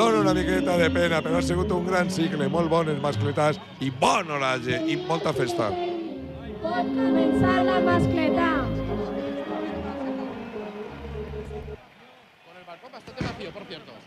dona una miqueta de pena, però ha sigut un gran cicle, molt bones mascletats i bon oratge i molta festa. Pot començar la mascleta. Con el balcón bastante vacío, por cierto.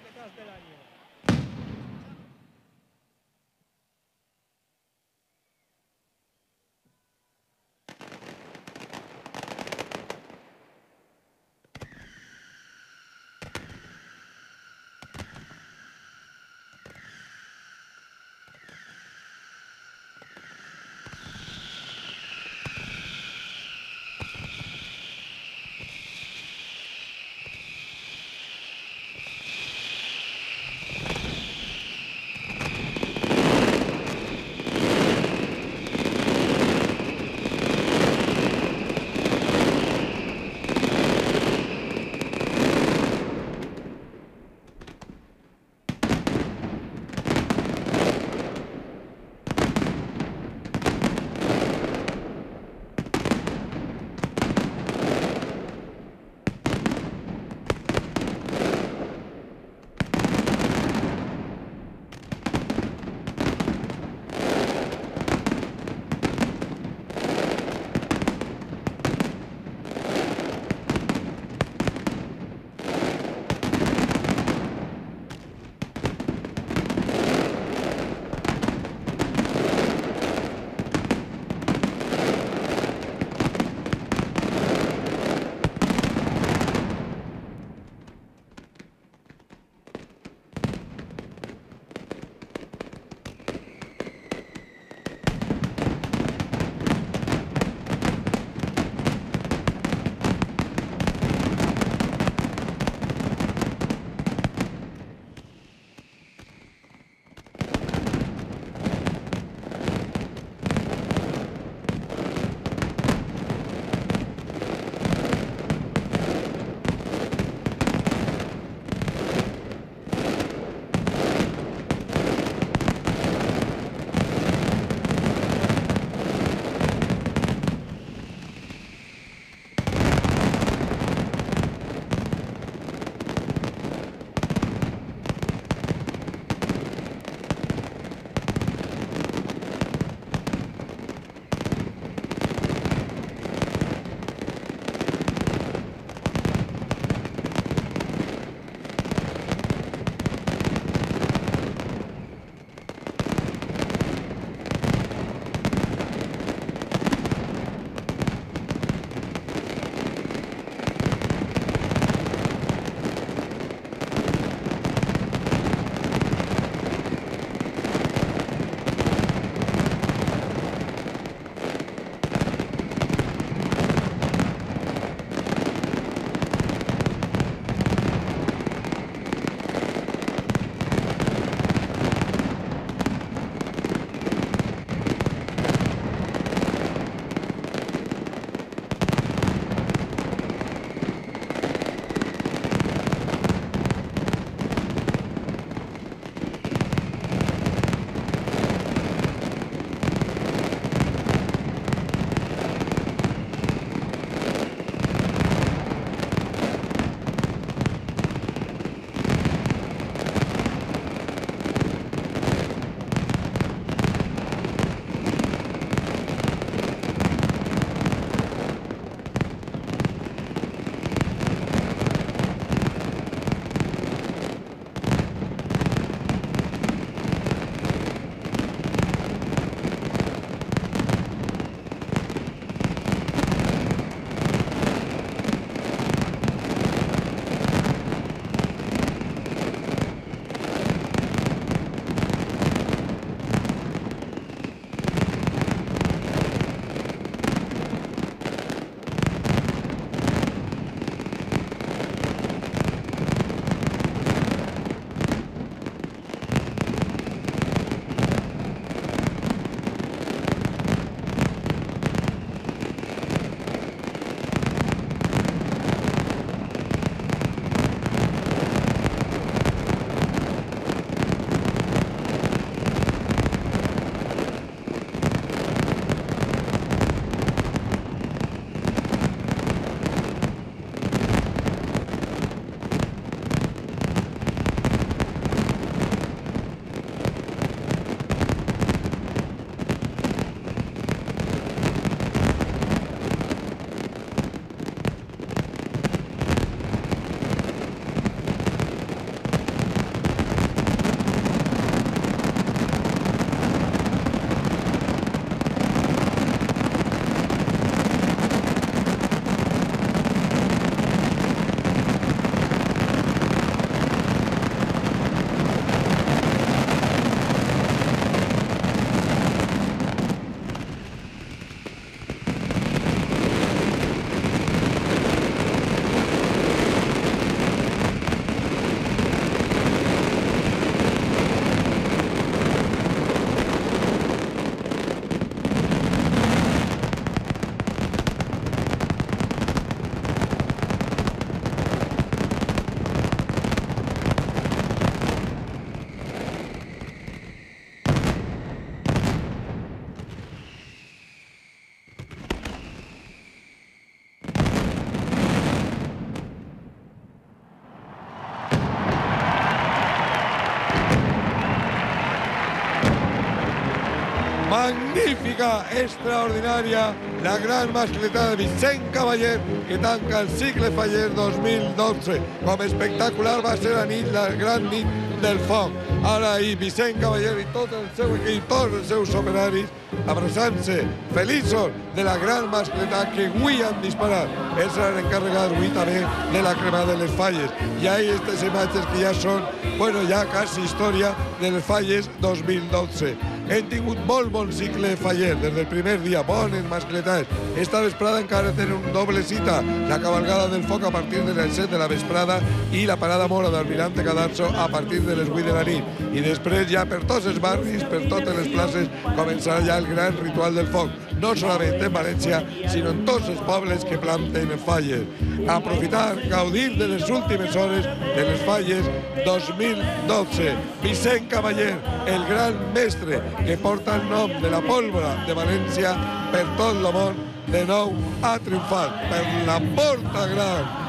magnífica, extraordinària, la gran mascletada de Vicent Cavaller, que tanca el cicle Faller 2012. Com espectacular va ser la nit, la gran nit del foc. Ara ahir Vicent Cavaller i tot el seu equip, tots els seus operaris, abraçant-se feliços de la gran mascletada que avui han disparat. Ells s'han encarregat avui també de la cremada de les falles. I ahí aquestes imatges que ja són, bueno, ja quasi història de les falles 2012. Hem tingut molt bon cicle faller des del primer dia, bones mascletades. Esta vesprada encara tenen un doble cita, la cabalgada del foc a partir de les 7 de la vesprada i la parada mora d'Almirante Cadarso a partir de les 8 de la nit. I després ja per tots els barris, per totes les places, començarà ja el gran ritual del foc, no solament en València, sinó en tots els pobles que planten falles. Aprofitar, gaudir de les últimes hores de les falles 2012. Vicent Cavaller, el gran mestre que porta el nom de la pólvora de València per tot el món, de nou ha triomfat per la porta gran